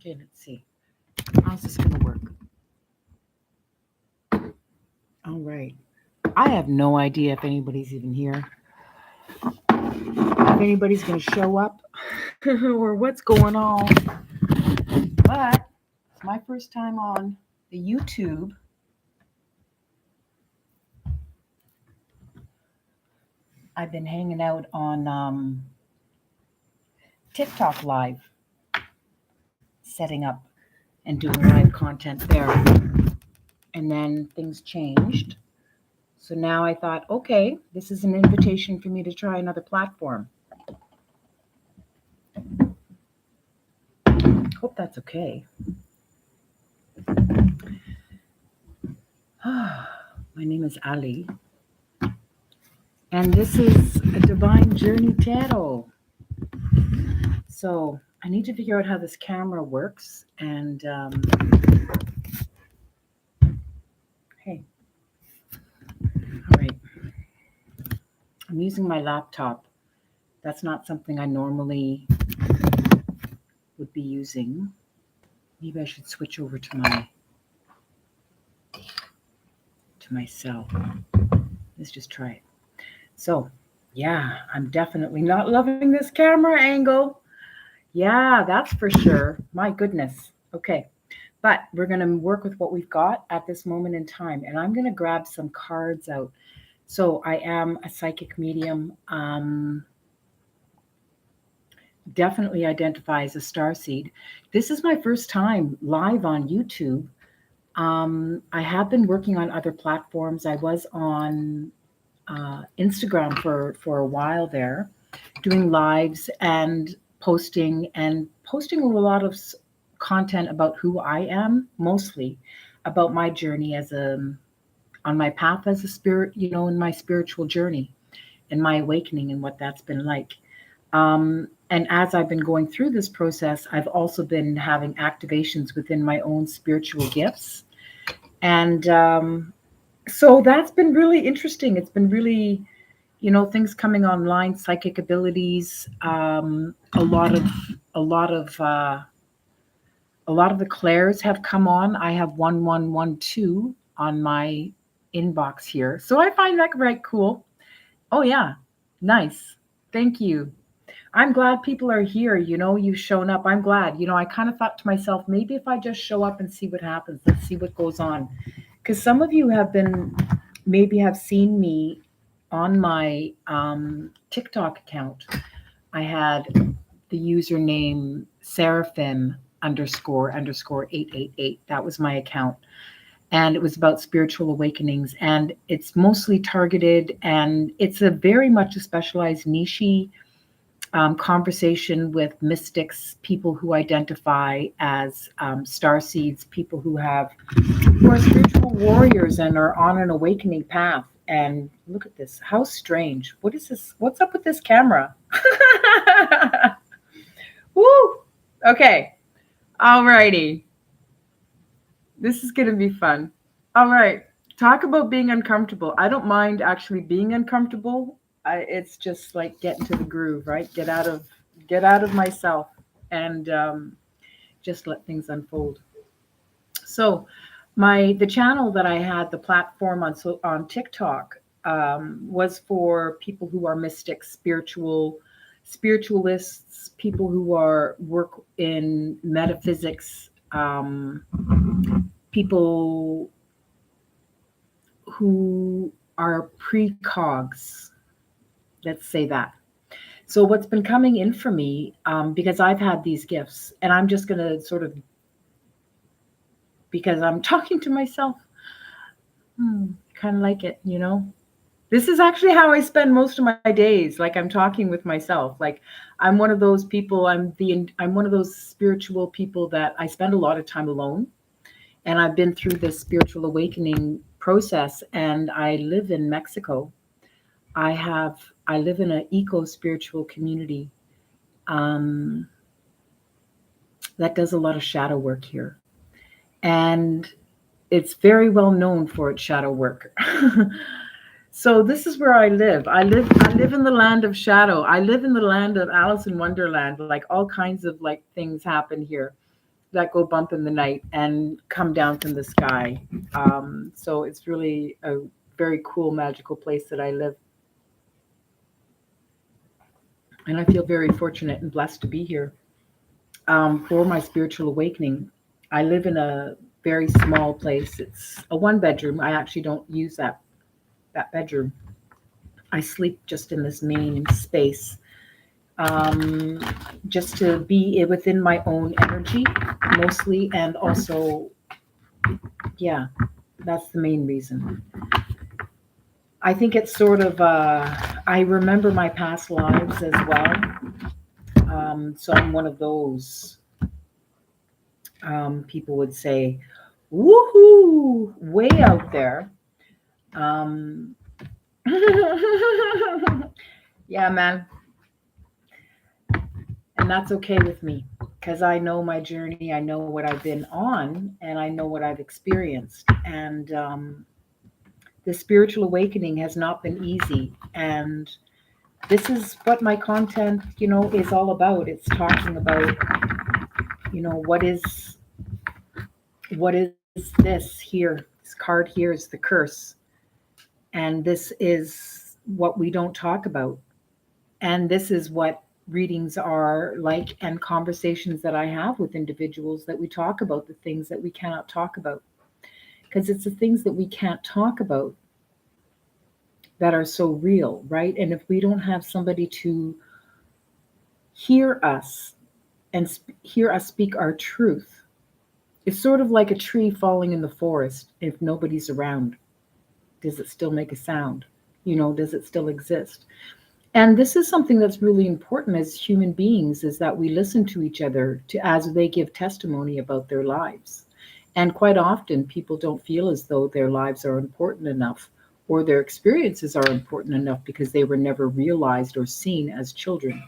Okay, let's see. How's this going to work? All right. I have no idea if anybody's even here, if anybody's going to show up or what's going on. But it's my first time on the YouTube. I've been hanging out on TikTok Live, setting up and doing live content there. And then things changed. So now I thought, okay, this is an invitation for me to try another platform. Hope that's okay. My name is Ali. And this is a Divine Journey Tarot. So I need to figure out how this camera works. And hey, all right. I'm using my laptop. That's not something I normally would be using. Maybe I should switch over to my cell. Let's just try it. So, yeah, I'm definitely not loving this camera angle. Yeah, that's for sure. My goodness. Okay. But we're going to work with what we've got at this moment in time. And I'm going to grab some cards out. So I am a psychic medium. Definitely identify as a starseed. This is my first time live on YouTube. I have been working on other platforms. I was on Instagram for a while there, doing lives and posting a lot of content about who I am, mostly about my journey on my path as a spirit, in my spiritual journey and my awakening and what that's been like. And as I've been going through this process, I've also been having activations within my own spiritual gifts. And so that's been really interesting. It's been really, things coming online, psychic abilities, a lot of the clairs have come on. I have 1112 on my inbox here. So I find that right cool. Oh yeah. Nice. Thank you. I'm glad people are here. You've shown up. I'm glad. I kind of thought to myself, maybe if I just show up and see what happens, let's see what goes on. Because some of you maybe have seen me on my TikTok account. I had the username Seraphim _ 888. That was my account. And it was about spiritual awakenings. And it's mostly targeted, and it's a very much a specialized niche conversation with mystics, people who identify as starseeds, people who are spiritual warriors and are on an awakening path. And look at this. How strange. What is this? What's up with this camera? Woo! Okay. All righty. This is going to be fun. All right. Talk about being uncomfortable. I don't mind actually being uncomfortable. It's just like get into the groove, right? Get out of myself and just let things unfold. So the channel that I had, the platform on TikTok, was for people who are mystics, spiritualists, people who work in metaphysics, people who are precogs. Let's say that. So what's been coming in for me, because I've had these gifts, and I'm just going to sort of, because I'm talking to myself, kind of like it, This is actually how I spend most of my days. Like I'm talking with myself. Like I'm one of those people, I'm one of those spiritual people that I spend a lot of time alone. And I've been through this spiritual awakening process, and I live in Mexico. I live in an eco-spiritual community that does a lot of shadow work here. And it's very well known for its shadow work. So this is where I live. I live in the land of shadow. I live in the land of Alice in Wonderland. Like all kinds of like things happen here. that go bump in the night and come down from the sky. So it's really a very cool, magical place that I live. And I feel very fortunate and blessed to be here for my spiritual awakening. I live in a very small place. It's a one bedroom. I actually don't use that bedroom. I sleep just in this main space, um, just to be within my own energy mostly, and also, yeah, that's the main reason. I think it's sort of, I remember my past lives as well. So I'm one of those, people would say, woohoo, way out there. Um, yeah, man. And that's okay with me because I know my journey. I know what I've been on and I know what I've experienced. And the spiritual awakening has not been easy. And this is what my content, is all about. It's talking about, what is this here? This card here is the curse. And this is what we don't talk about. And this is what readings are like, and conversations that I have with individuals, that we talk about the things that we cannot talk about. Because it's the things that we can't talk about that are so real, right? And if we don't have somebody to hear us and hear us speak our truth, it's sort of like a tree falling in the forest. If nobody's around, does it still make a sound? Does it still exist? And this is something that's really important as human beings, is that we listen to each other as they give testimony about their lives. And quite often people don't feel as though their lives are important enough, or their experiences are important enough, because they were never realized or seen as children.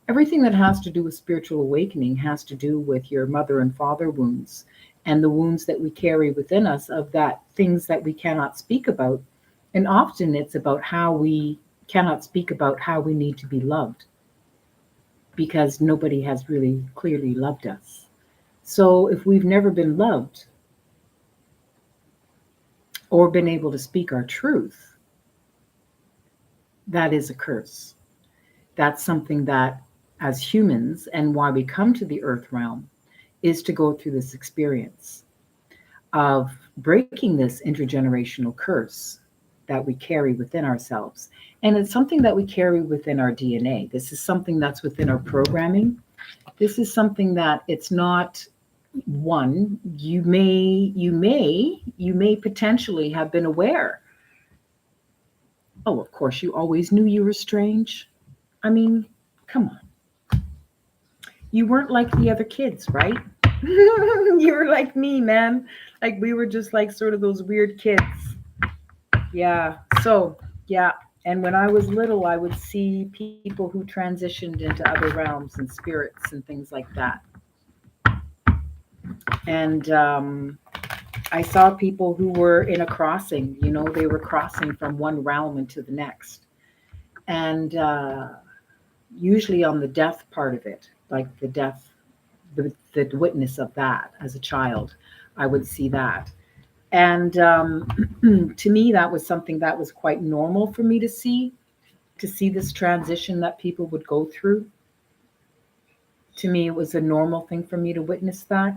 Everything that has to do with spiritual awakening has to do with your mother and father wounds, and the wounds that we carry within us, of that things that we cannot speak about. And often it's about how we cannot speak about how we need to be loved, because nobody has really clearly loved us. So if we've never been loved or been able to speak our truth, that is a curse. That's something that, as humans, and why we come to the earth realm, is to go through this experience of breaking this intergenerational curse that we carry within ourselves. And it's something that we carry within our DNA. This is something that's within our programming. This is something that it's not one. You may potentially have been aware. Oh, of course, you always knew you were strange. I mean, come on. You weren't like the other kids, right? You were like me, man. Like, we were just like sort of those weird kids. Yeah. So, yeah. And when I was little, I would see people who transitioned into other realms and spirits and things like that. And I saw people who were in a crossing, they were crossing from one realm into the next. And usually on the death part of it, like the death, the witness of that as a child, I would see that. And to me, that was something that was quite normal for me to see this transition that people would go through. To me, it was a normal thing for me to witness that.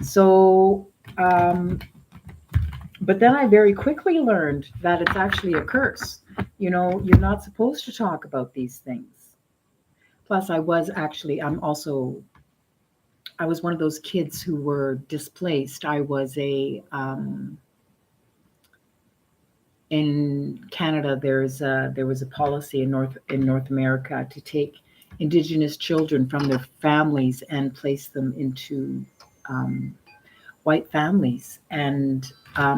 So, but then I very quickly learned that it's actually a curse. You're not supposed to talk about these things. Plus, I was one of those kids who were displaced. I was in Canada. There was a policy in North America to take Indigenous children from their families and place them into white families. And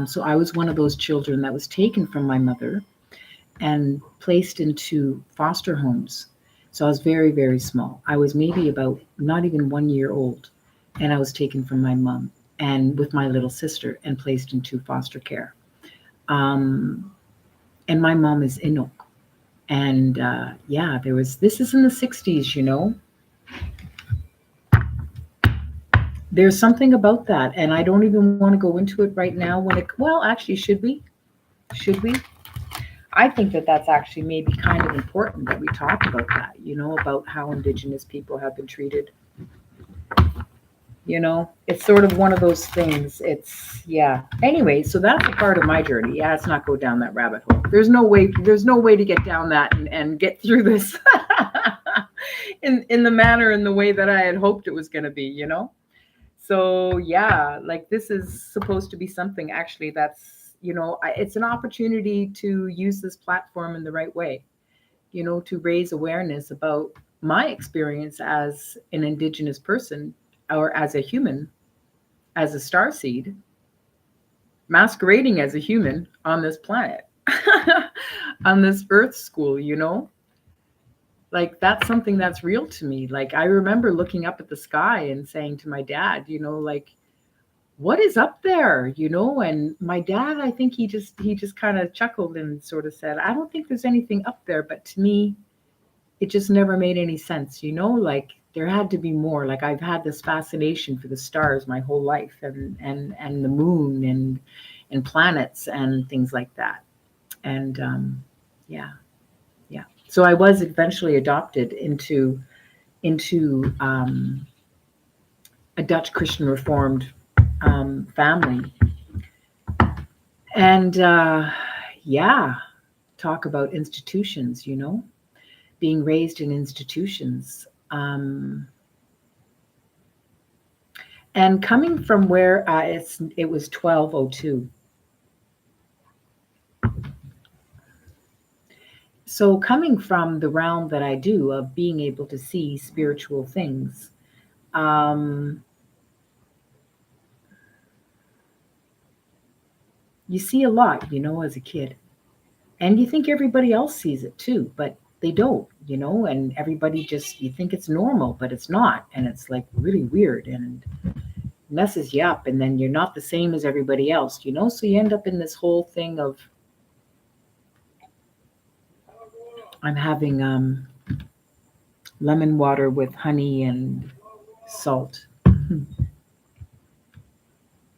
so I was one of those children that was taken from my mother and placed into foster homes. So I was very, very small. I was maybe about not even 1 year old. And I was taken from my mom and with my little sister and placed into foster care. Um, and my mom is Inuk. And yeah, this is in the 60s, There's something about that, and I don't even want to go into it right now. Well, actually, should we? Should we? I think that that's actually maybe kind of important that we talk about that. About how Indigenous people have been treated. It's sort of one of those things. Yeah. Anyway, so that's a part of my journey. Yeah, let's not go down that rabbit hole. There's no way to get down that and get through this in the manner and the way that I had hoped it was going to be. So yeah, like this is supposed to be something actually it's an opportunity to use this platform in the right way, to raise awareness about my experience as an Indigenous person or as a human, as a starseed, masquerading as a human on this planet, on this Earth school. Like that's something that's real to me. Like I remember looking up at the sky and saying to my dad, like, what is up there? And my dad, I think he just kind of chuckled and sort of said, I don't think there's anything up there, but to me it just never made any sense. Like there had to be more. Like I've had this fascination for the stars my whole life, and the moon and planets and things like that. And yeah, yeah. So I was eventually adopted into a Dutch Christian Reformed family. And yeah, talk about institutions, being raised in institutions. And coming from where it was 1202. So coming from the realm that I do of being able to see spiritual things, um, you see a lot, as a kid. And you think everybody else sees it too, but they don't, and everybody just, you think it's normal, but it's not. And it's like really weird and messes you up. And then you're not the same as everybody else, so you end up in this whole thing of, I'm having lemon water with honey and salt. Can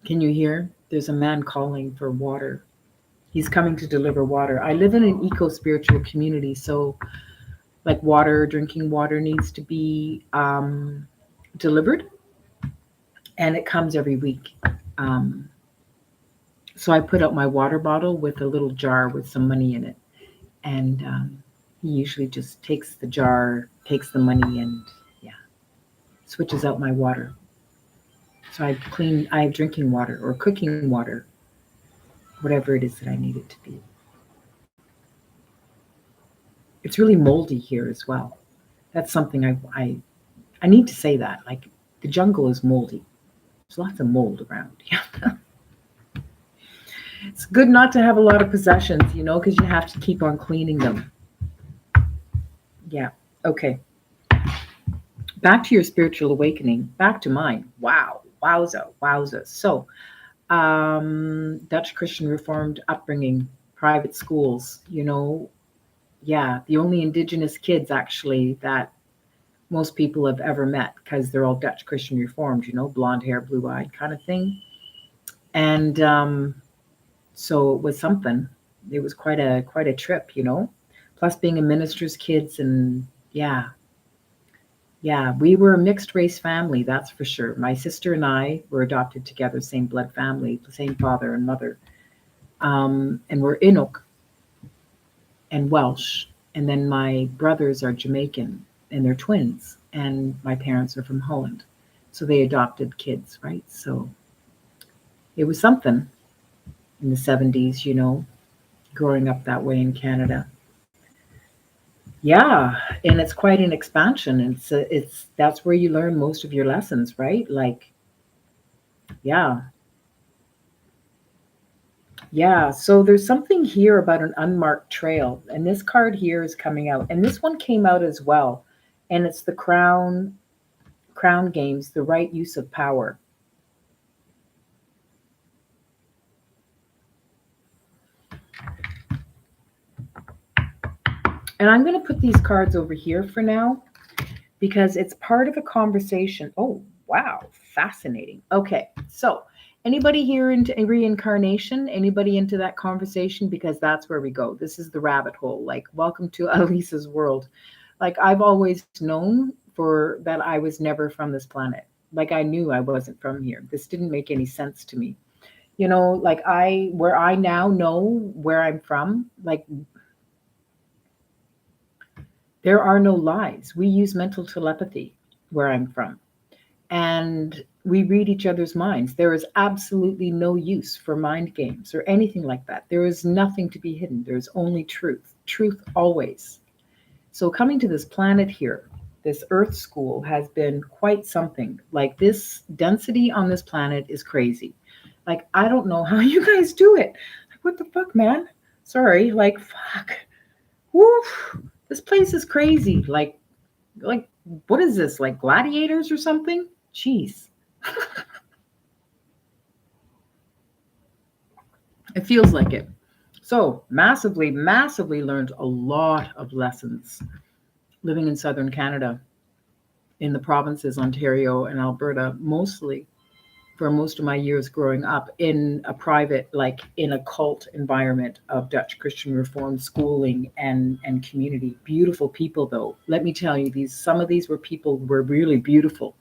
you hear? There's a man calling for water. He's coming to deliver water. I live in an eco spiritual community, so like drinking water needs to be delivered, and it comes every week. Um, so I put out my water bottle with a little jar with some money in it, and he usually just takes the jar, takes the money, and yeah, switches out my water. So I have drinking water or cooking water, whatever it is that I need it to be. It's really moldy here as well. That's something I need to say that. Like the jungle is moldy. There's lots of mold around. Yeah. It's good not to have a lot of possessions, because you have to keep on cleaning them. Yeah. Okay. Back to your spiritual awakening. Back to mine. Wow. Wowza. Wowza. So, Dutch Christian Reformed upbringing, private schools, yeah, the only Indigenous kids actually that most people have ever met because they're all Dutch Christian Reformed, blonde hair, blue eyed kind of thing. And so it was something. It was quite a trip. Plus being a minister's kids, and yeah, yeah, we were a mixed race family, that's for sure. My sister and I were adopted together, same blood family, same father and mother. And we're Inuk and Welsh. And then my brothers are Jamaican and they're twins. And my parents are from Holland. So they adopted kids, right? So it was something in the 70s, growing up that way in Canada. Yeah, and it's quite an expansion. It's that's where you learn most of your lessons, right? Like, yeah, yeah. So there's something here about an unmarked trail, and this card here is coming out, and this one came out as well, and it's the Crown Games, the right use of power. And I'm going to put these cards over here for now because it's part of a conversation. Oh, Wow, fascinating. Okay, so anybody here into reincarnation? Anybody into that conversation? Because that's where we go. This is the rabbit hole. Like, welcome to Elisa's world. Like, I've always known for that I was never from this planet. Like, I knew I wasn't from here. This didn't make any sense to me. Like where I now know where I'm from, like there are no lies. We use mental telepathy where I'm from, and we read each other's minds. There is absolutely no use for mind games or anything like that. There is nothing to be hidden. There's only truth always. So coming to this planet here, this Earth school has been quite something. Like, this density on this planet is crazy. Like, I don't know how you guys do it. Like, what the fuck, man? Sorry, like, fuck. Woof. This place is crazy. Like, what is this? Like gladiators or something? Jeez. It feels like it. So, massively, massively learned a lot of lessons living in southern Canada, in the provinces, Ontario and Alberta, mostly for most of my years growing up in a private, like in a cult environment of Dutch Christian Reformed schooling and community. Beautiful people, though. Let me tell you, some of these were really beautiful.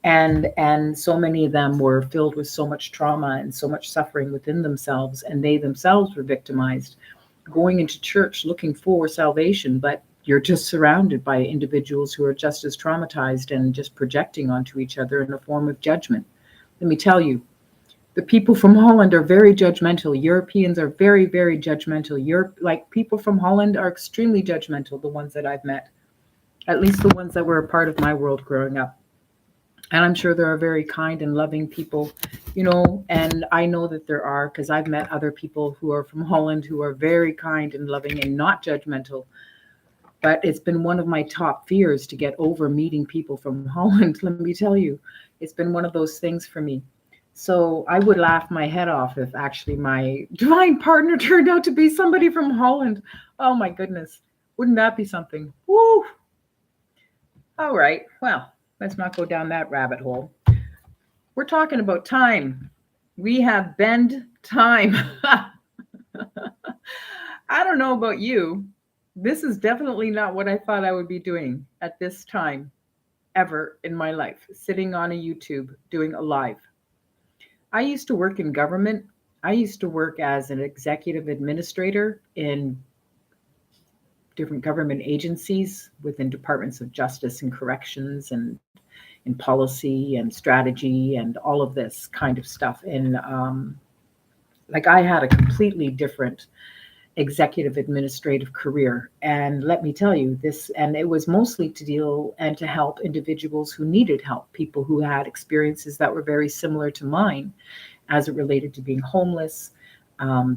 And so many of them were filled with so much trauma and so much suffering within themselves, and they themselves were victimized, going into church looking for salvation, but you're just surrounded by individuals who are just as traumatized and just projecting onto each other in a form of judgment. Let me tell you, the people from Holland are very judgmental. Europeans are very, very judgmental. Like, people from Holland are extremely judgmental, the ones that I've met, at least the ones that were a part of my world growing up. And I'm sure there are very kind and loving people, and I know that there are, because I've met other people who are from Holland who are very kind and loving and not judgmental. But it's been one of my top fears to get over meeting people from Holland. Let me tell you, it's been one of those things for me. So I would laugh my head off if actually my divine partner turned out to be somebody from Holland. Oh my goodness. Wouldn't that be something? Woo! All right. Well, let's not go down that rabbit hole. We're talking about time. We have bend time. I don't know about you. This is definitely not what I thought I would be doing at this time ever in my life, sitting on a YouTube doing a live. I used to work in government. I used to work as an executive administrator in different government agencies within departments of justice and corrections and in policy and strategy and all of this kind of stuff. And like, I had a completely different executive administrative career. And let me tell you this, and it was mostly to deal and to help individuals who needed help, people who had experiences that were very similar to mine as it related to being homeless,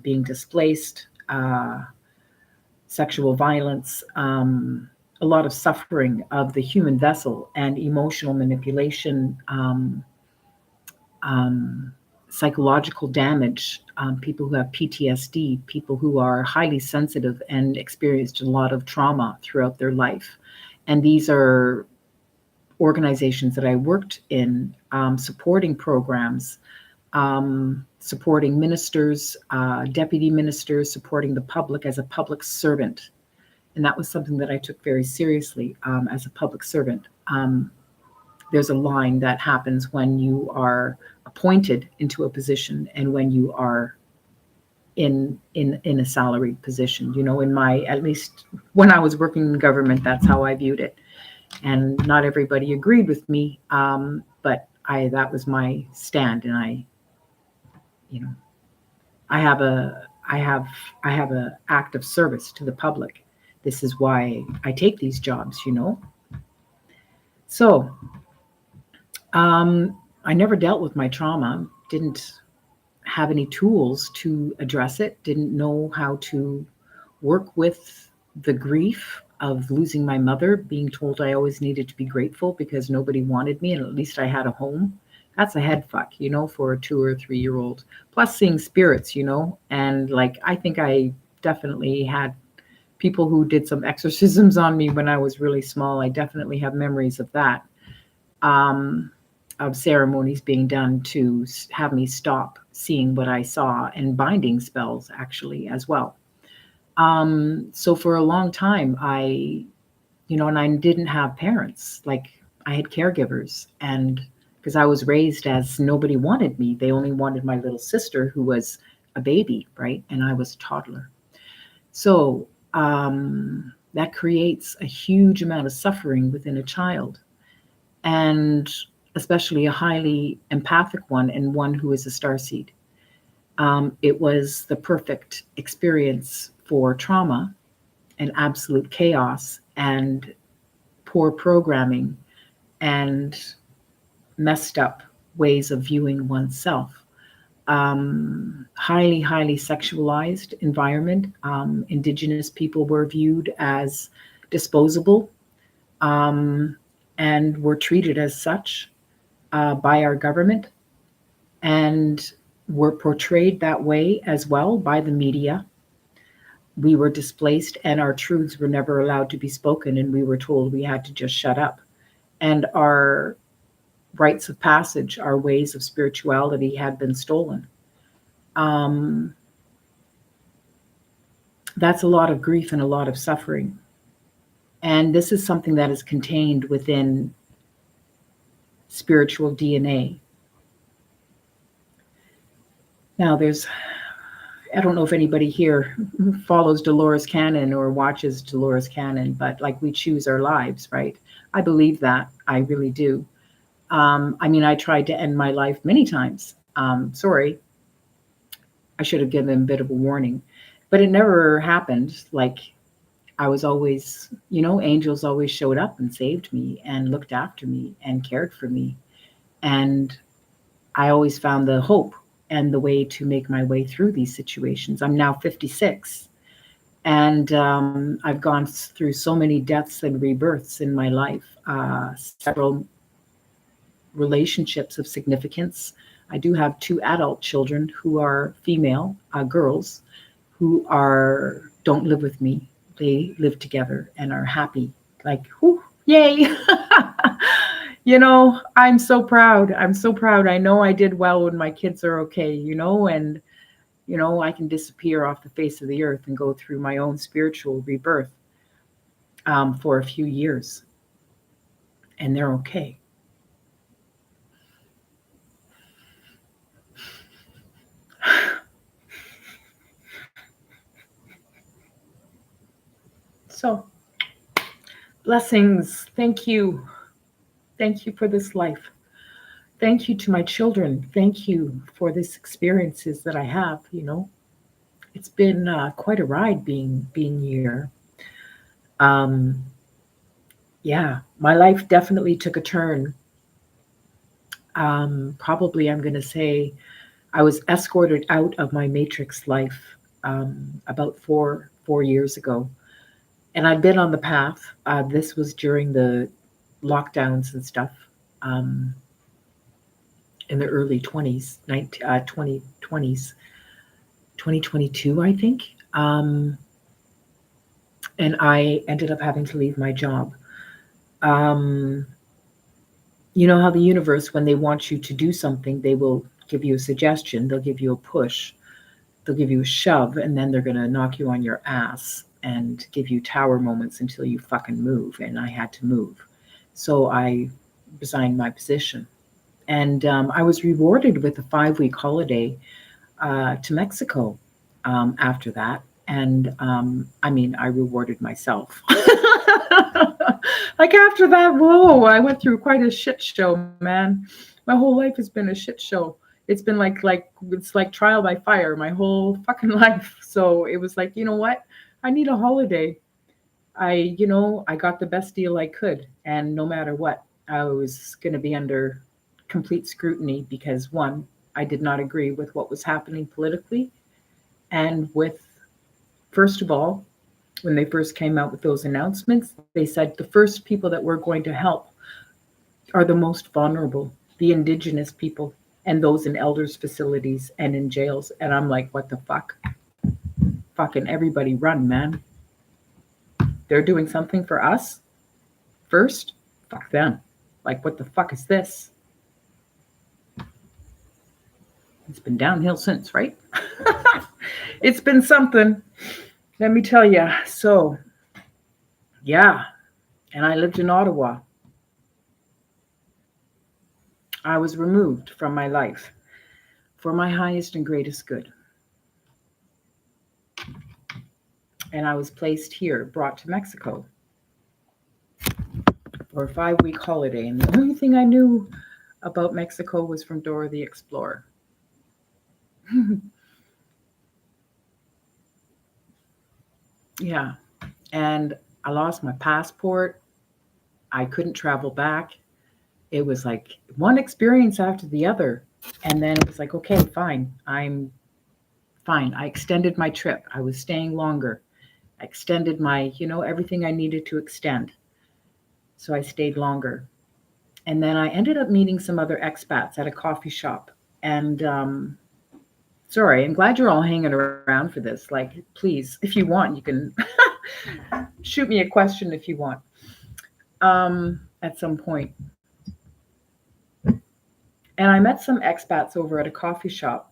being displaced, sexual violence, a lot of suffering of the human vessel and emotional manipulation, psychological damage, people who have PTSD, people who are highly sensitive and experienced a lot of trauma throughout their life. And these are organizations that I worked in, supporting programs, supporting ministers, deputy ministers, supporting the public as a public servant. And that was something that I took very seriously, as a public servant. There's a line that happens when you are appointed into a position and when you are in a salaried position. At least when I was working in government, that's how I viewed it. And not everybody agreed with me, but that was my stand. And I have a act of service to the public. This is why I take these jobs. So I never dealt with my trauma, didn't have any tools to address it, didn't know how to work with the grief of losing my mother, being told I always needed to be grateful because nobody wanted me and at least I had a home. That's a head fuck, for a 2 or 3 year old. Plus seeing spirits, and like, I think I definitely had people who did some exorcisms on me when I was really small. I definitely have memories of that. of ceremonies being done to have me stop seeing what I saw, and binding spells actually as well. So for a long time, and I didn't have parents. Like, I had caregivers, and because I was raised as nobody wanted me, they only wanted my little sister who was a baby, right? And I was a toddler. So that creates a huge amount of suffering within a child, and especially a highly empathic one, and one who is a starseed. It was the perfect experience for trauma and absolute chaos and poor programming and messed up ways of viewing oneself. Highly, highly sexualized environment. Indigenous people were viewed as disposable, um, and were treated as such by our government, and were portrayed that way as well by the media. We were displaced, and our truths were never allowed to be spoken, and we were told we had to just shut up. And our rites of passage, our ways of spirituality had been stolen. Um, that's a lot of grief and a lot of suffering. And this is something that is contained within spiritual DNA. Now, I don't know if anybody here follows Dolores Cannon or watches Dolores Cannon, but like, we choose our lives, right? I believe that. I really do. I mean, I tried to end my life many times. Sorry, I should have given a bit of a warning, but it never happened. Like, I was always, angels always showed up and saved me and looked after me and cared for me. And I always found the hope and the way to make my way through these situations. I'm now 56, and I've gone through so many deaths and rebirths in my life, several relationships of significance. I do have 2 adult children who are female, girls, who don't live with me. They live together and are happy. Like, whoo, yay! I'm so proud. I'm so proud. I know I did well when my kids are okay, and I can disappear off the face of the earth and go through my own spiritual rebirth for a few years, and they're okay. So, blessings. Thank you. Thank you for this life. Thank you to my children. Thank you for these experiences that I have. It's been quite a ride being here. Um, yeah, my life definitely took a turn. Probably, I'm going to say, I was escorted out of my matrix life about four years ago, and I've been on the path. This was during the lockdowns and stuff, um, in the early 2020s, 2022, I think. And I ended up having to leave my job. Um, you know how the universe, when they want you to do something, they will give you a suggestion, they'll give you a push, they'll give you a shove, and then they're going to knock you on your ass and give you tower moments until you fucking move. And I had to move. So I resigned my position. And I was rewarded with a 5-week holiday to Mexico after that. And I mean, I rewarded myself. Like, after that, whoa, I went through quite a shit show, man. My whole life has been a shit show. It's been it's like trial by fire, my whole fucking life. So it was like, you know what? I need a holiday. I got the best deal I could. And no matter what, I was going to be under complete scrutiny because, one, I did not agree with what was happening politically. And first of all, when they first came out with those announcements, they said the first people that we're going to help are the most vulnerable, the indigenous people, and those in elders' facilities and in jails. And I'm like, what the fuck? Fucking everybody run, man. They're doing something for us first? Fuck them. Like, what the fuck is this? It's been downhill since, right? It's been something, let me tell you. So, yeah, and I lived in Ottawa. I was removed from my life for my highest and greatest good. And I was placed here, brought to Mexico for a 5-week holiday. And the only thing I knew about Mexico was from Dora the Explorer. Yeah. And I lost my passport. I couldn't travel back. It was like one experience after the other. And then it was like, okay, fine. I'm fine. I extended my trip. I was staying longer. I extended my, everything I needed to extend. So I stayed longer. And then I ended up meeting some other expats at a coffee shop. And sorry, I'm glad you're all hanging around for this. Like, please, if you want, you can shoot me a question if you want at some point. And I met some expats over at a coffee shop.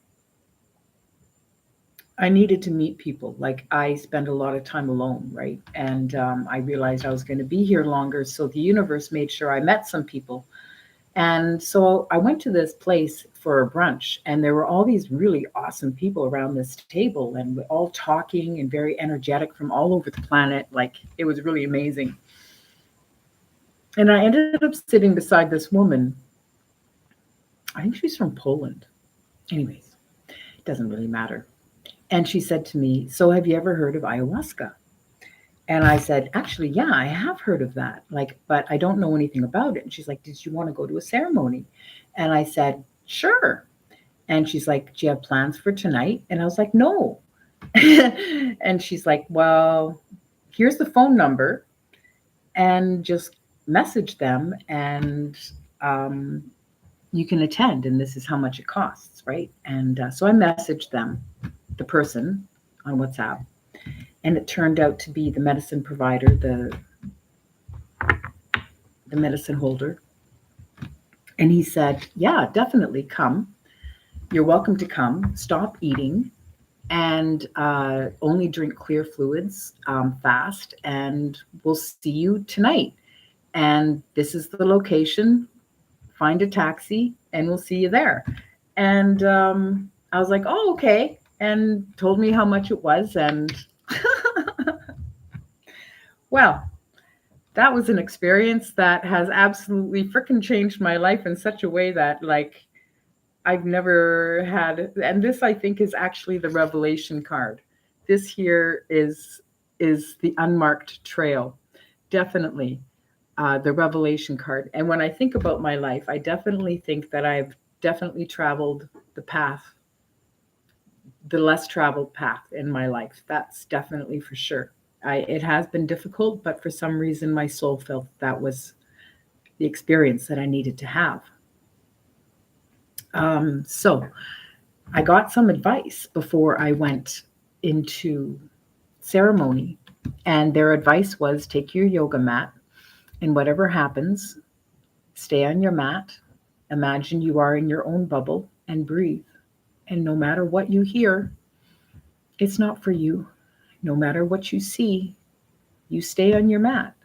I needed to meet people. Like, I spend a lot of time alone, right? And I realized I was going to be here longer. So the universe made sure I met some people. And so I went to this place for a brunch, and there were all these really awesome people around this table, and we're all talking and very energetic from all over the planet. Like, it was really amazing. And I ended up sitting beside this woman. I think she's from Poland. Anyways, it doesn't really matter. And she said to me, "So have you ever heard of ayahuasca?" And I said, "Actually, yeah, I have heard of that. Like, but I don't know anything about it." And she's like, "Did you want to go to a ceremony?" And I said, "Sure." And she's like, "Do you have plans for tonight?" And I was like, "No." And she's like, "Well, here's the phone number, and just message them, and um, you can attend, and this is how much it costs," right? And so I messaged them, the person, on WhatsApp, and it turned out to be the medicine provider, the medicine holder. And he said, "Yeah, definitely come. You're welcome to come. Stop eating and only drink clear fluids fast, and we'll see you tonight. And this is the location. Find a taxi, and we'll see you there." And I was like, "Oh, okay," and told me how much it was. And well, that was an experience that has absolutely freaking changed my life in such a way that, like, I've never had. And this, I think, is actually the revelation card. This here is the unmarked trail, definitely. The revelation card. And when I think about my life, I definitely think that I've definitely traveled the path, the less traveled path in my life. That's definitely for sure. It has been difficult, but for some reason, my soul felt that was the experience that I needed to have. So I got some advice before I went into ceremony, and their advice was take your yoga mat, and whatever happens, stay on your mat. Imagine you are in your own bubble and breathe. And no matter what you hear, it's not for you. No matter what you see, you stay on your mat.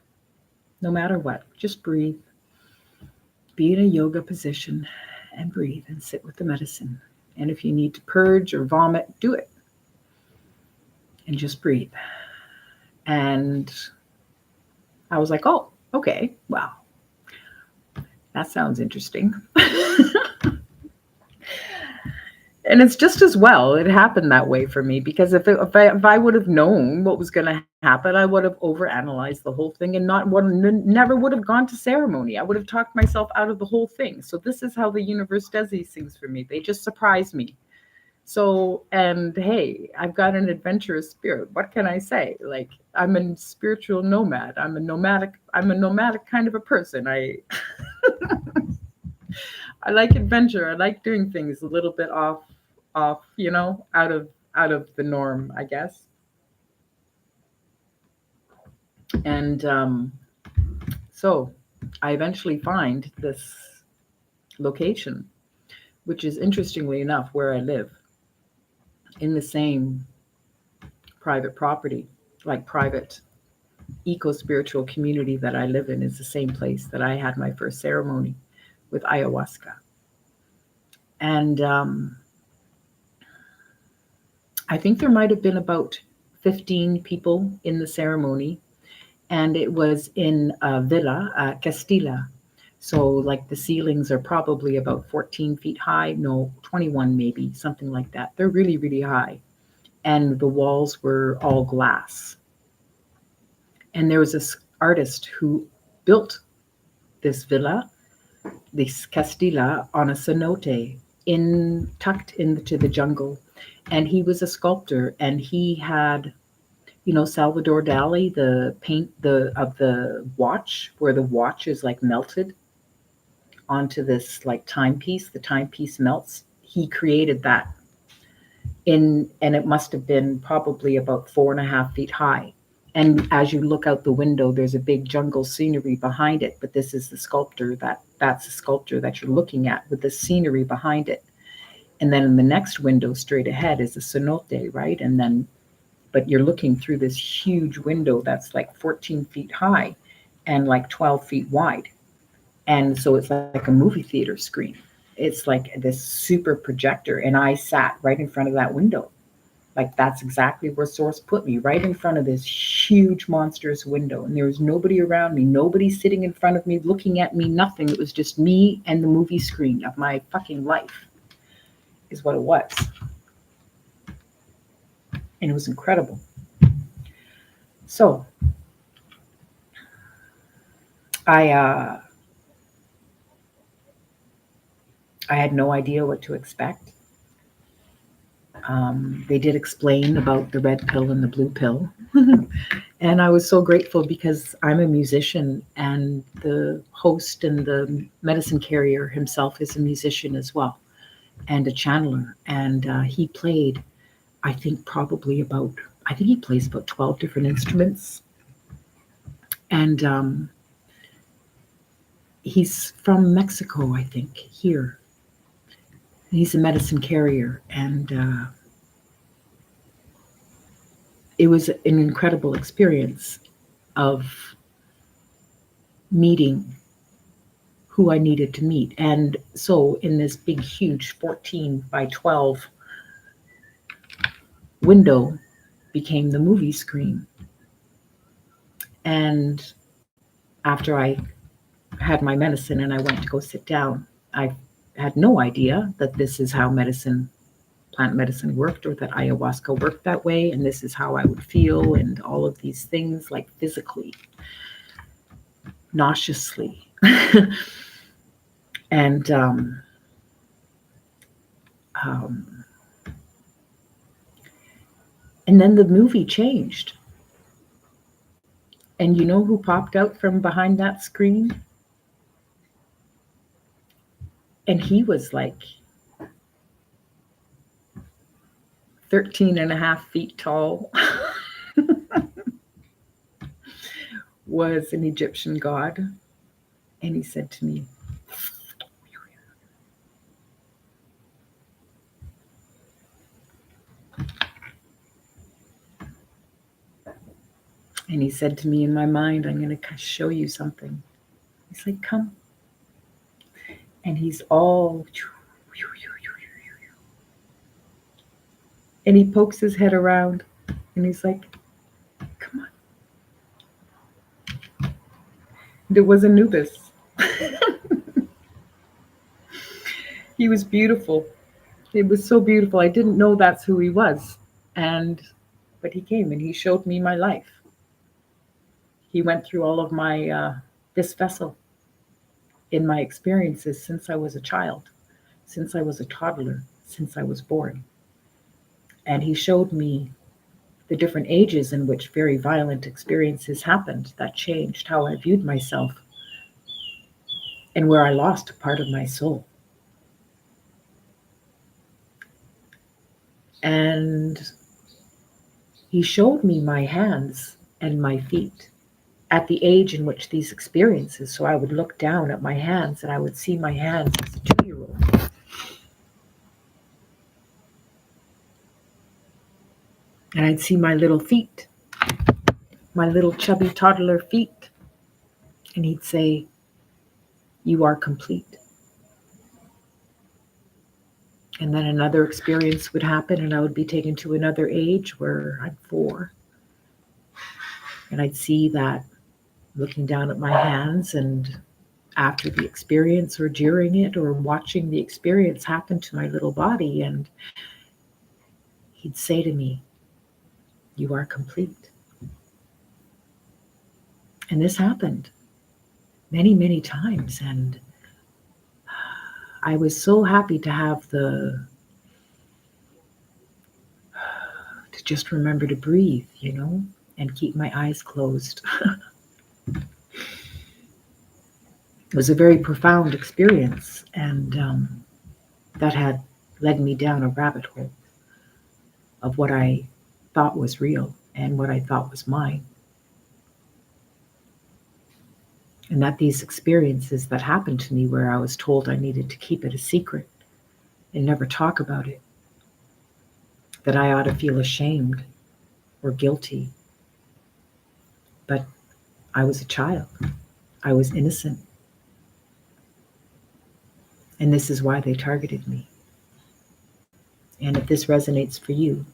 No matter what, just breathe. Be in a yoga position and breathe and sit with the medicine. And if you need to purge or vomit, do it. And just breathe. And I was like, oh, okay, wow, that sounds interesting. And it's just as well it happened that way for me, because if I would have known what was going to happen, I would have overanalyzed the whole thing and never would have gone to ceremony. I would have talked myself out of the whole thing. So this is how the universe does these things for me. They just surprise me. So, and hey, I've got an adventurous spirit. What can I say? Like, I'm a spiritual nomad. I'm a nomadic kind of a person. I like adventure. I like doing things a little bit off, out of the norm, I guess. And so I eventually find this location which is interestingly enough where I live, in the same private property, like private eco-spiritual community that I live in, is the same place that I had my first ceremony with ayahuasca. And I think there might have been about 15 people in the ceremony, and it was in a villa, Castilla. So, like, the ceilings are probably about 14 feet high, no, 21 maybe, something like that. They're really, really high. And the walls were all glass. And there was this artist who built this villa, this Castilla, on a cenote tucked into the jungle. And he was a sculptor, and he had, Salvador Dali, the paint of the watch, where the watch is like melted onto this like timepiece. The timepiece melts. He created that and it must have been probably about 4.5 feet high. And as you look out the window, there's a big jungle scenery behind it. But this is the sculptor that's the sculpture that you're looking at with the scenery behind it. And then in the next window straight ahead is a cenote, right? But you're looking through this huge window that's like 14 feet high and like 12 feet wide. And so it's like a movie theater screen. It's like this super projector. And I sat right in front of that window. Like, that's exactly where Source put me, right in front of this huge, monstrous window. And there was nobody around me, nobody sitting in front of me, looking at me, nothing. It was just me and the movie screen of my fucking life, is what it was. And it was incredible. So, I had no idea what to expect. They did explain about the red pill and the blue pill. And I was so grateful because I'm a musician, and the host and the medicine carrier himself is a musician as well, and a channeler. And he played, I think he plays about 12 different instruments. And he's from Mexico, I think, here. He's a medicine carrier, and it was an incredible experience of meeting who I needed to meet. And so in this big, huge 14 by 12 window became the movie screen. And after I had my medicine and I went to go sit down, I had no idea that this is how plant medicine worked, or that ayahuasca worked that way, and this is how I would feel, and all of these things, like physically, nauseously. And and then the movie changed. And you know who popped out from behind that screen? And he was like 13.5 feet tall, was an Egyptian god. And he said to me, in my mind, I'm going to show you something. He's like, come. And he's all, and he pokes his head around, and he's like, come on. And it was Anubis. He was beautiful. It was so beautiful. I didn't know that's who he was. But he came and he showed me my life. He went through all of my, this vessel in my experiences since I was a child, since I was a toddler, since I was born. And he showed me the different ages in which very violent experiences happened that changed how I viewed myself, and where I lost a part of my soul. And he showed me my hands and my feet at the age in which these experiences. So I would look down at my hands, and I would see my hands as a 2-year-old. And I'd see my little feet, my little chubby toddler feet. And he'd say, "You are complete." And then another experience would happen, and I would be taken to another age where I'm 4. And I'd see that looking down at my hands, and after the experience or during it or watching the experience happen to my little body, and he'd say to me, "You are complete." And this happened many, many times. And I was so happy to have to just remember to breathe, and keep my eyes closed. It was a very profound experience, and that had led me down a rabbit hole of what I thought was real and what I thought was mine. And that these experiences that happened to me where I was told I needed to keep it a secret and never talk about it, that I ought to feel ashamed or guilty. But I was a child. I was innocent. And this is why they targeted me. And if this resonates for you,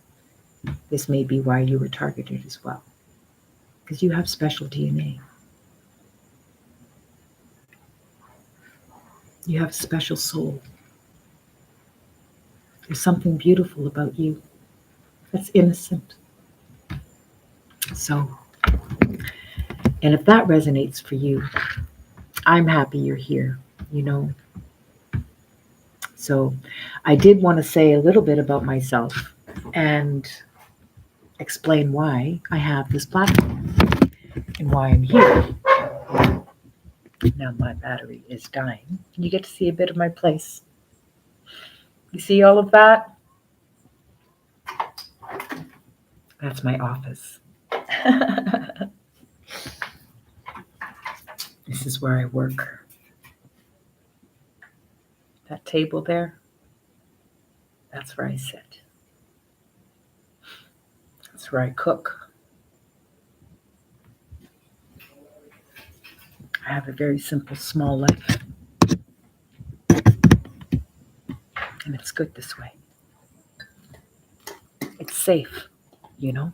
this may be why you were targeted as well. Because you have special DNA. You have a special soul. There's something beautiful about you that's innocent. So, and if that resonates for you, I'm happy you're here, So I did want to say a little bit about myself and explain why I have this platform and why I'm here. Now my battery is dying. You get to see a bit of my place. You see all of that? That's my office. This is where I work. That table there, that's where I sit. That's where I cook. I have a very simple, small life. And it's good this way. It's safe, And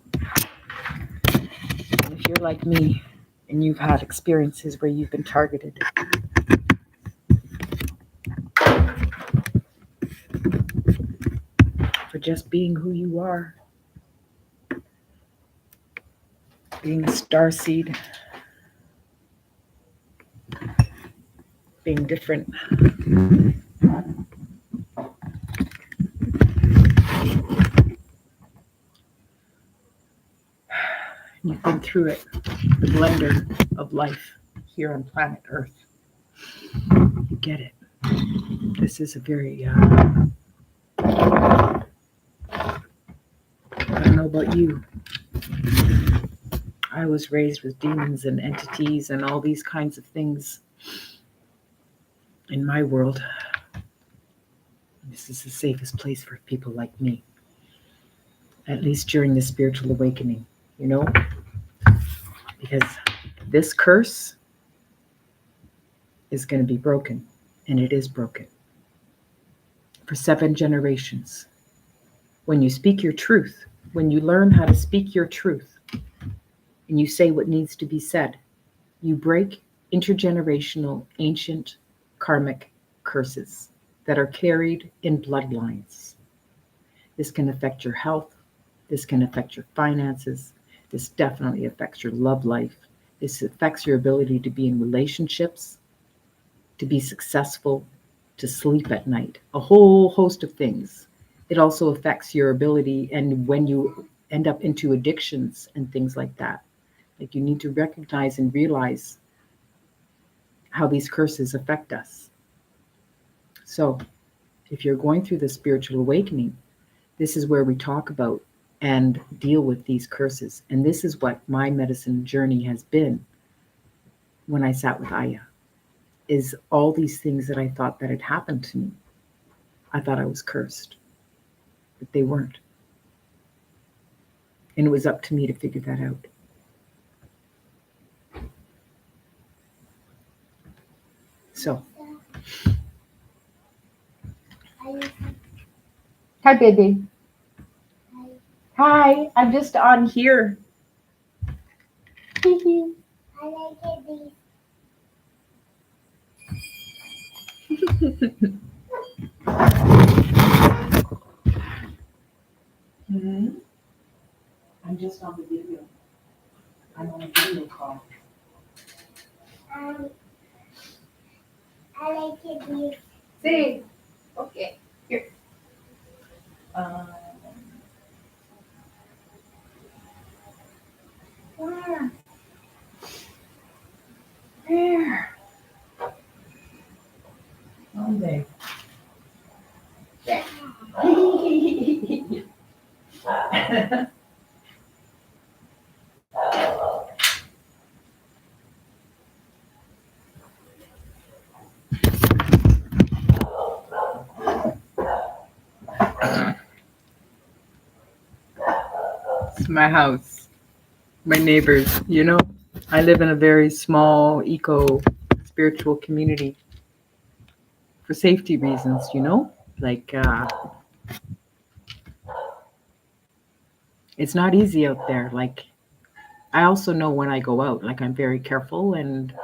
if you're like me and you've had experiences where you've been targeted, for just being who you are, being a starseed, being different. You've been through it, the blender of life here on planet Earth. You get it. This is a very, I don't know about you. I was raised with demons and entities and all these kinds of things in my world. This is the safest place for people like me, at least during the spiritual awakening, because this curse is going to be broken, and it is broken for 7 generations. When you speak your truth, when you learn how to speak your truth, and you say what needs to be said, you break intergenerational, ancient, karmic curses that are carried in bloodlines. This can affect your health. This can affect your finances. This definitely affects your love life. This affects your ability to be in relationships, to be successful, to sleep at night, a whole host of things. It also affects your ability, and when you end up into addictions and things like that, like you need to recognize and realize how these curses affect us. So if you're going through the spiritual awakening, this is where we talk about and deal with these curses. And this is what my medicine journey has been when I sat with Aya, is all these things that I thought that had happened to me. I thought I was cursed, but they weren't. And it was up to me to figure that out. So, hi, baby. Hi, I'm just on here. I like it. Hmm. I'm just on the video. I'm on a video call. Um, I like it. See? Okay. Here. Where? Where? Monday. There. It's my house, my neighbors, you know. I live in a very small eco spiritual community for safety reasons, you know. Like, it's not easy out there. Like, I also know when I go out, like, I'm very careful, and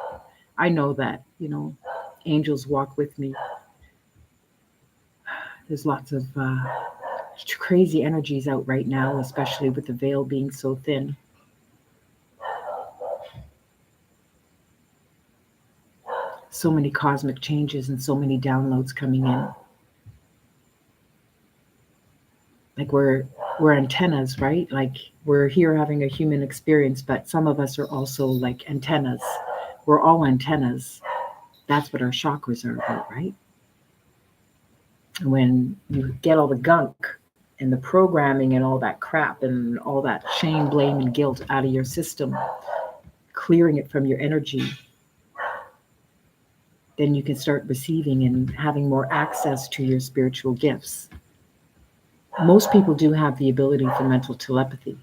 I know that, you know, angels walk with me. There's lots of crazy energies out right now, especially with the veil being so thin. So many cosmic changes and so many downloads coming in. Like we're antennas, right? Like we're here having a human experience, but some of us are also like antennas. We're all antennas. That's what our chakras are about, right? When you get all the gunk and the programming and all that crap and all that shame, blame, and guilt out of your system, clearing it from your energy, then you can start receiving and having more access to your spiritual gifts. Most people do have the ability for mental telepathy.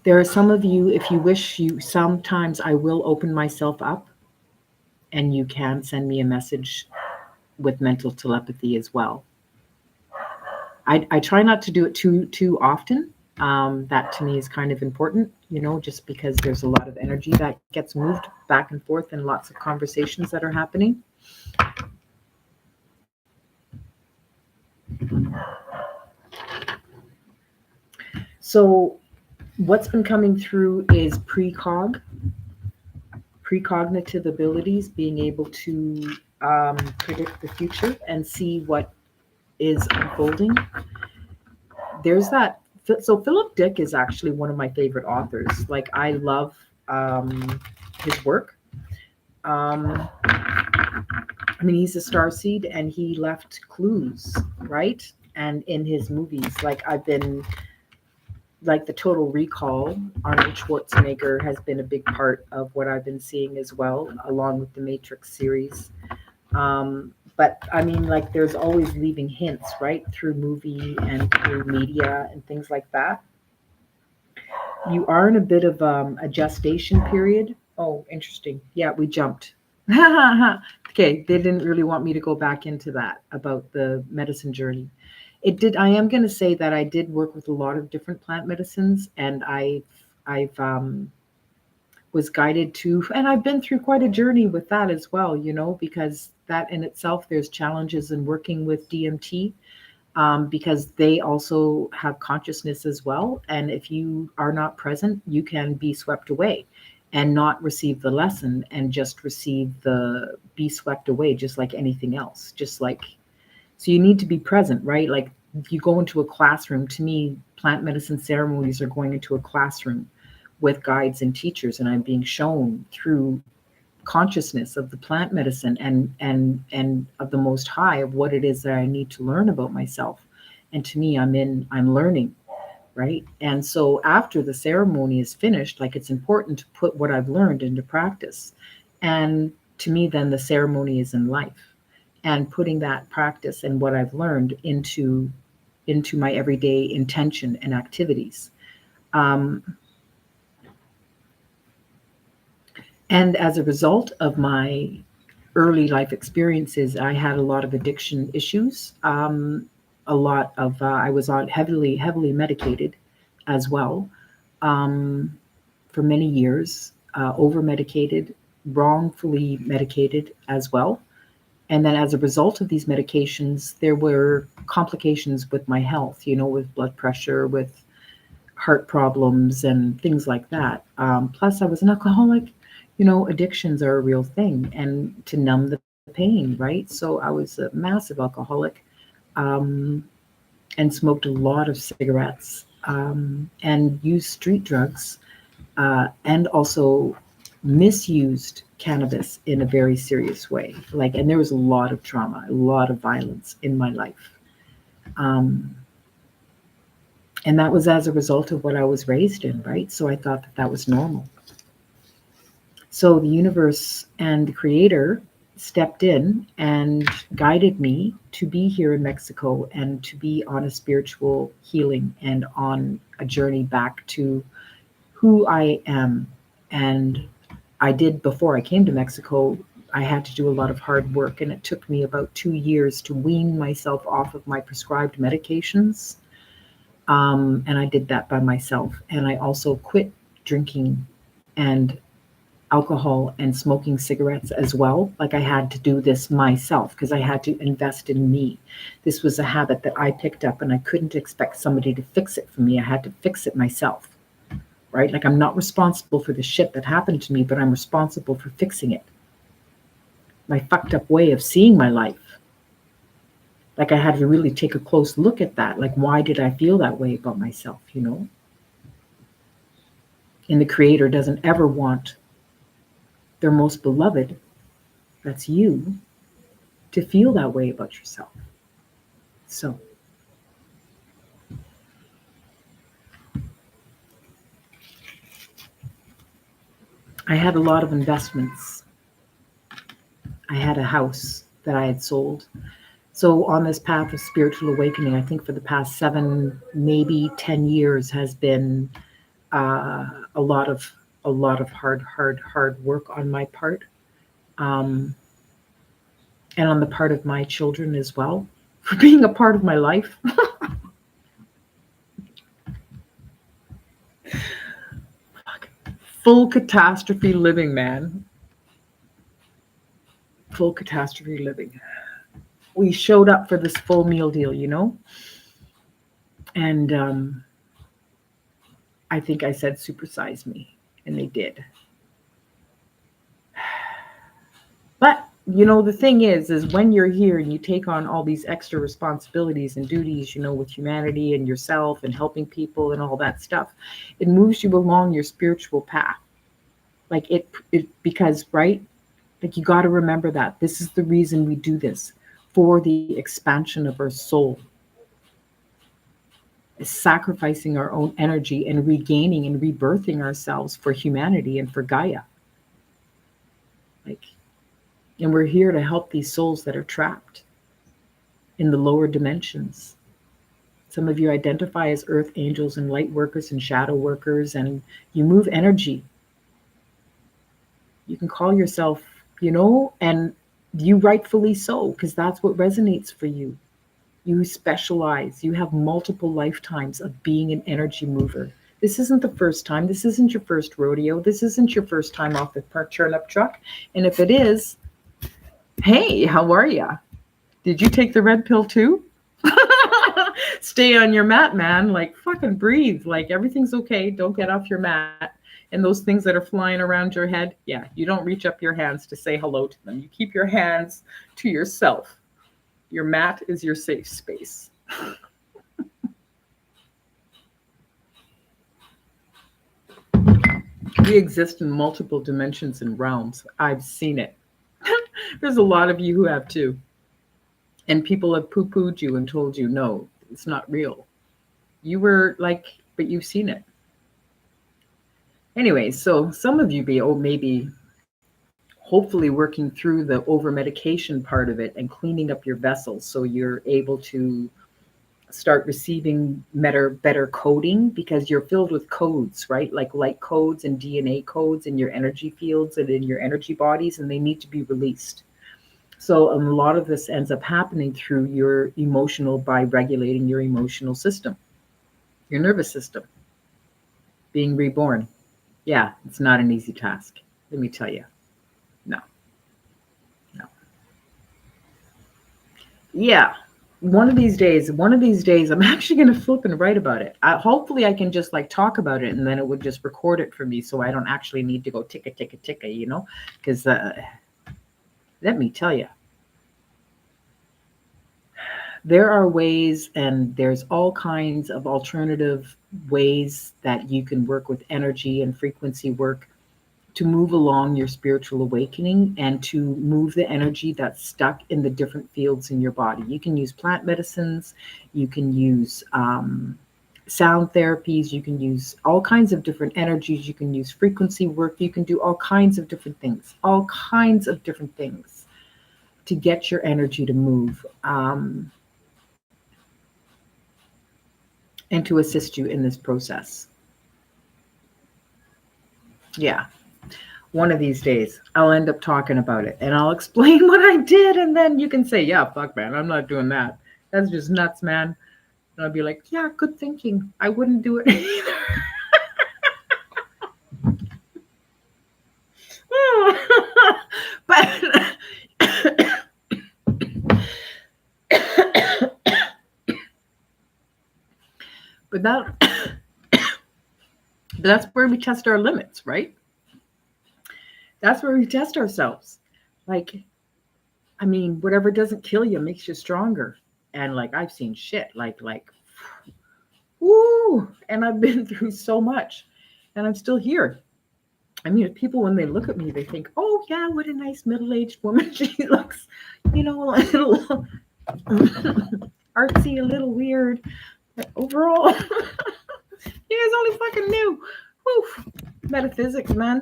There are some of you, if you wish, you sometimes I will open myself up and you can send me a message with mental telepathy as well. I try not to do it too often. That to me is kind of important, you know, just because there's a lot of energy that gets moved back and forth and lots of conversations that are happening. So what's been coming through is precognitive abilities, being able to predict the future and see what is unfolding. There's that. So Philip Dick is actually one of my favorite authors. Like I love his work. I mean, he's a starseed and he left clues, right? And in his movies, like I've been like the Total Recall, Arnold Schwarzenegger has been a big part of what I've been seeing as well, along with the Matrix series. But I mean, like, there's always leaving hints, right, through movie and through media and things like that. You are in a bit of a gestation period. Oh, interesting. Yeah, we jumped. Okay, they didn't really want me to go back into that about the medicine journey. It did. I am going to say that I did work with a lot of different plant medicines, and I've was guided to, and I've been through quite a journey with that as well. You know, because that in itself, there's challenges in working with DMT, because they also have consciousness as well. And if you are not present, you can be swept away and not receive the lesson and just receive the be swept away, just like anything else. Just like, so you need to be present, right? Like if you go into a classroom, to me, plant medicine ceremonies are going into a classroom with guides and teachers, and I'm being shown through consciousness of the plant medicine and of the Most High of what it is that I need to learn about myself. And to me, I'm learning, right? And so after the ceremony is finished, like it's important to put what I've learned into practice. And to me, then the ceremony is in life. and putting that practice and what I've learned into my everyday intention and activities. Um, and as a result of my early life experiences, I had a lot of addiction issues. A lot of I was on heavily medicated as well um, for many years, over medicated, wrongfully medicated as well. And then as a result of these medications, there were complications with my health, with blood pressure, with heart problems, and things like that. Plus, I was an alcoholic. Addictions are a real thing, and to numb the pain, right? So I was a massive alcoholic, um, and smoked a lot of cigarettes, and used street drugs, and also misused cannabis in a very serious way. And there was a lot of trauma, a lot of violence in my life. Um, and that was as a result of what I was raised in, right? So I thought that that was normal. So the universe and the creator stepped in and guided me to be here in Mexico and to be on a spiritual healing and on a journey back to who I am. And I did, before I came to Mexico, I had to do a lot of hard work, and it took me about 2 years to wean myself off of my prescribed medications. And I did that by myself. And I also quit drinking and alcohol and smoking cigarettes as well. Like, I had to do this myself because I had to invest in me. This was a habit that I picked up, and I couldn't expect somebody to fix it for me. I had to fix it myself, right? Like, I'm not responsible for the shit that happened to me, but I'm responsible for fixing it. My fucked up way of seeing my life. Like, I had to really take a close look at that. Like, why did I feel that way about myself, And the creator doesn't ever want their most beloved, that's you, to feel that way about yourself. So I had a lot of investments. I had a house that I had sold. So on this path of spiritual awakening, I think for the past 7, maybe 10 years has been a lot of hard work on my part, um, and on the part of my children as well, for being a part of my life. Full catastrophe living, man. Full catastrophe living. We showed up for this full meal deal, and I think I said supersize me, and they did. But the thing is when you're here and you take on all these extra responsibilities and duties, with humanity and yourself and helping people and all that stuff, it moves you along your spiritual path. Like it because, right? Like, you got to remember that this is the reason we do this, for the expansion of our soul, is sacrificing our own energy and regaining and rebirthing ourselves for humanity and for Gaia. Like, and we're here to help these souls that are trapped in the lower dimensions. Some of you identify as earth angels and light workers and shadow workers, and you move energy. You can call yourself, and you rightfully so, because that's what resonates for you. You specialize. You have multiple lifetimes of being an energy mover. This isn't the first time. This isn't your first rodeo. This isn't your first time off the turnip truck. And if it is, hey, how are ya? Did you take the red pill too? Stay on your mat, man. Like, fucking breathe. Like, everything's okay. Don't get off your mat. And those things that are flying around your head, yeah, you don't reach up your hands to say hello to them. You keep your hands to yourself. Your mat is your safe space. We exist in multiple dimensions and realms. I've seen it. There's a lot of you who have too. And people have poo-pooed you and told you, no, it's not real. You were like, but you've seen it. Anyway, so some of you maybe hopefully working through the over medication part of it and cleaning up your vessels so you're able to start receiving better coding, because you're filled with codes, right? Like light codes and DNA codes in your energy fields and in your energy bodies, and they need to be released. So a lot of this ends up happening through your emotional, by regulating your emotional system, your nervous system, being reborn. Yeah, it's not an easy task. Let me tell you. No, no. Yeah. One of these days, I'm actually going to flip and write about it. Hopefully, I can just like talk about it and then it would just record it for me so I don't actually need to go ticka, ticka, ticka, you know? Because let me tell you, there are ways, and there's all kinds of alternative ways that you can work with energy and frequency work to move along your spiritual awakening and to move the energy that's stuck in the different fields in your body. You can use plant medicines, you can use sound therapies, you can use all kinds of different energies, you can use frequency work, you can do all kinds of different things, all kinds of different things to get your energy to move. And to assist you in this process. Yeah. One of these days, I'll end up talking about it and I'll explain what I did. And then you can say, yeah, fuck, man, I'm not doing that. That's just nuts, man. And I'll be like, yeah, good thinking. I wouldn't do it either. but that but that's where we test our limits, right? That's where we test ourselves. Like, I mean, whatever doesn't kill you makes you stronger. And like I've seen shit like woo, and I've been through so much and I'm still here. I mean, people, when they look at me, they think, oh, yeah, what a nice middle aged woman. She looks, a little artsy, a little weird. But overall, you guys only fucking knew. Woof. Metaphysics, man.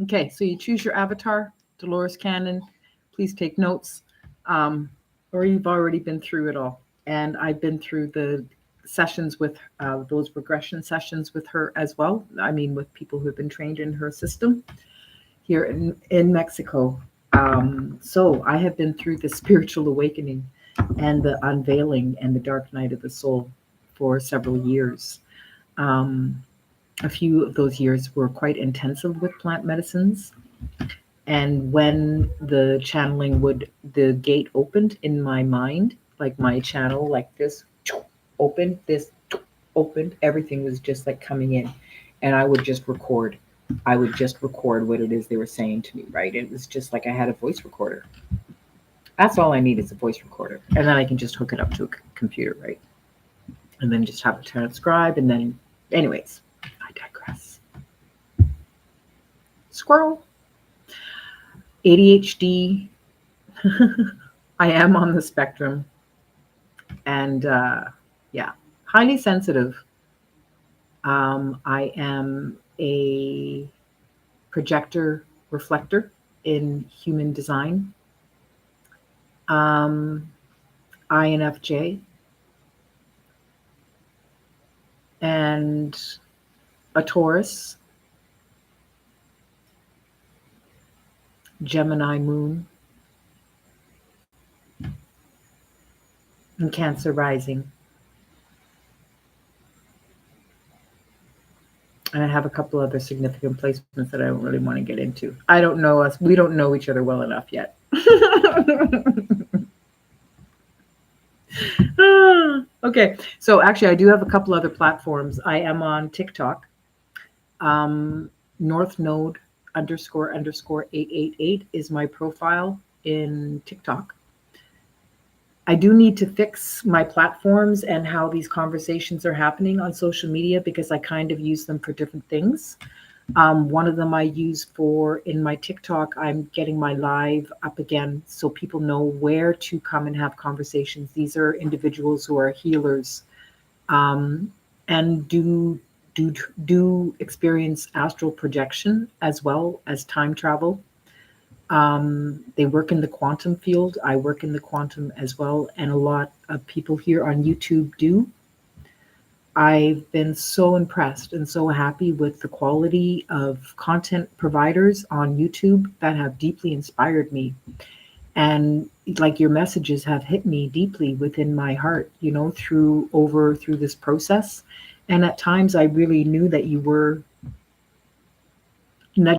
Okay, so you choose your avatar, Dolores Cannon. Please take notes. Or you've already been through it all. And I've been through the sessions with those regression sessions with her as well. I mean, with people who have been trained in her system here in Mexico. So I have been through the spiritual awakening and the unveiling and the dark night of the soul for several years. A few of those years were quite intensive with plant medicines. And when the channeling the gate opened in my mind, like my channel, like this opened, everything was just like coming in. And I would just record. I would just record what it is they were saying to me, right? It was just like I had a voice recorder. That's all I need is a voice recorder. And then I can just hook it up to a computer, right? And then just have it transcribe. And then, anyways, I digress. Squirrel. ADHD. I am on the spectrum. And yeah, highly sensitive. I am a projector reflector in human design. INFJ. And a Taurus. Gemini moon. And Cancer rising. And I have a couple other significant placements that I don't really want to get into. I don't know us. We don't know each other well enough yet. Okay. So actually, I do have a couple other platforms. I am on TikTok. North Node __ 888 is my profile in TikTok. I do need to fix my platforms and how these conversations are happening on social media, because I kind of use them for different things. One of them I use for in my TikTok, I'm getting my live up again so people know where to come and have conversations. These are individuals who are healers and do experience astral projection as well as time travel. They work in the quantum field. I work in the quantum as well, and a lot of people here on YouTube do. I've been so impressed and so happy with the quality of content providers on YouTube that have deeply inspired me. And like your messages have hit me deeply within my heart, through this process. And at times I really knew that you were